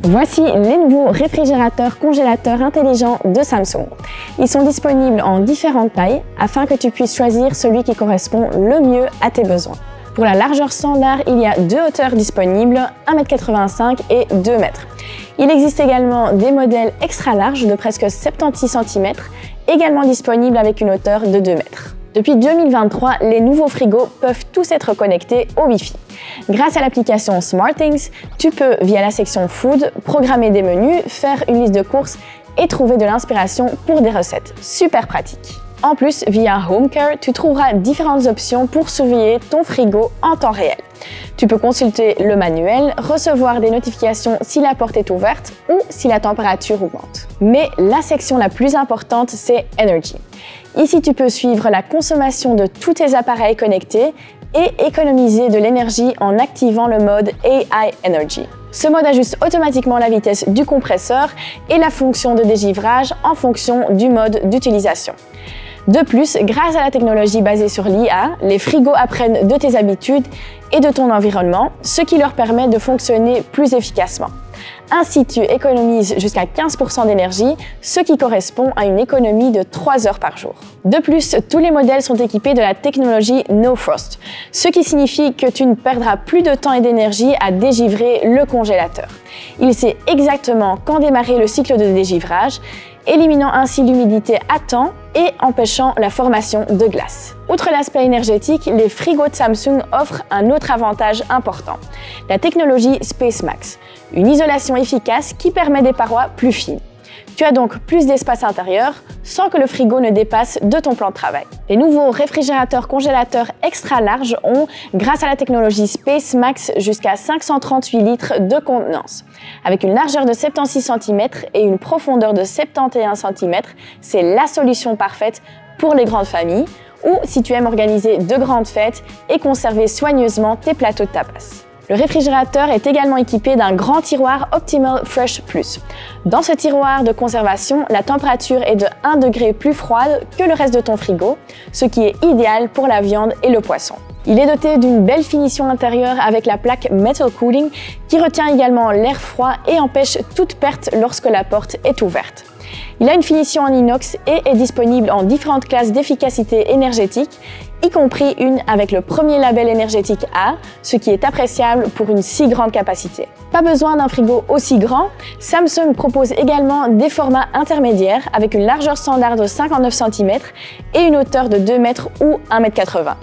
Voici les nouveaux réfrigérateurs congélateurs intelligents de Samsung. Ils sont disponibles en différentes tailles afin que tu puisses choisir celui qui correspond le mieux à tes besoins. Pour la largeur standard, il y a deux hauteurs disponibles, 1,85 m et 2 m. Il existe également des modèles extra larges de presque 76 cm, également disponibles avec une hauteur de 2 m. Depuis 2023, les nouveaux frigos peuvent tous être connectés au Wi-Fi. Grâce à l'application SmartThings, tu peux, via la section Food, programmer des menus, faire une liste de courses et trouver de l'inspiration pour des recettes. Super pratique! En plus, via HomeCare, tu trouveras différentes options pour surveiller ton frigo en temps réel. Tu peux consulter le manuel, recevoir des notifications si la porte est ouverte ou si la température augmente. Mais la section la plus importante, c'est Energy. Ici, tu peux suivre la consommation de tous tes appareils connectés et économiser de l'énergie en activant le mode AI Energy. Ce mode ajuste automatiquement la vitesse du compresseur et la fonction de dégivrage en fonction du mode d'utilisation. De plus, grâce à la technologie basée sur l'IA, les frigos apprennent de tes habitudes et de ton environnement, ce qui leur permet de fonctionner plus efficacement. Ainsi, tu économises jusqu'à 15% d'énergie, ce qui correspond à une économie de 3 heures par jour. De plus, tous les modèles sont équipés de la technologie No Frost, ce qui signifie que tu ne perdras plus de temps et d'énergie à dégivrer le congélateur. Il sait exactement quand démarrer le cycle de dégivrage, éliminant ainsi l'humidité à temps et empêchant la formation de glace. Outre l'aspect énergétique, les frigos de Samsung offrent un autre avantage important, la technologie SpaceMax, une isolation efficace qui permet des parois plus fines. Tu as donc plus d'espace intérieur sans que le frigo ne dépasse de ton plan de travail. Les nouveaux réfrigérateurs congélateurs extra larges ont, grâce à la technologie SpaceMax, jusqu'à 538 litres de contenance. Avec une largeur de 76 cm et une profondeur de 71 cm, c'est la solution parfaite pour les grandes familles ou si tu aimes organiser de grandes fêtes et conserver soigneusement tes plateaux de tapas. Le réfrigérateur est également équipé d'un grand tiroir Optimal Fresh Plus. Dans ce tiroir de conservation, la température est de 1 degré plus froide que le reste de ton frigo, ce qui est idéal pour la viande et le poisson. Il est doté d'une belle finition intérieure avec la plaque Metal Cooling qui retient également l'air froid et empêche toute perte lorsque la porte est ouverte. Il a une finition en inox et est disponible en différentes classes d'efficacité énergétique, y compris une avec le premier label énergétique A, ce qui est appréciable pour une si grande capacité. Pas besoin d'un frigo aussi grand, Samsung propose également des formats intermédiaires avec une largeur standard de 59 cm et une hauteur de 2 m ou 1,80 m.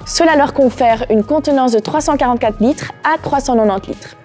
Cela leur confère une contenance de 344 litres à 390 litres.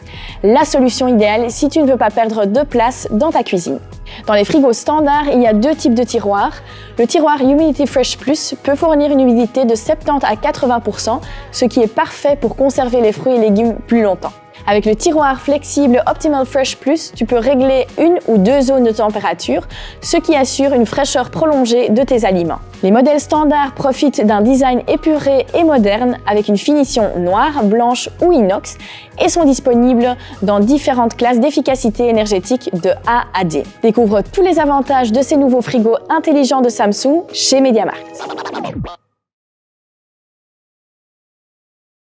La solution idéale si tu ne veux pas perdre de place dans ta cuisine. Dans les frigos standards, il y a deux types de tiroirs. Le tiroir Humidity Fresh Plus peut fournir une humidité de 70 à 80%, ce qui est parfait pour conserver les fruits et légumes plus longtemps. Avec le tiroir flexible Optimal Fresh Plus, tu peux régler une ou deux zones de température, ce qui assure une fraîcheur prolongée de tes aliments. Les modèles standards profitent d'un design épuré et moderne avec une finition noire, blanche ou inox et sont disponibles dans différentes classes d'efficacité énergétique de A à D. Découvre tous les avantages de ces nouveaux frigos intelligents de Samsung chez MediaMarkt.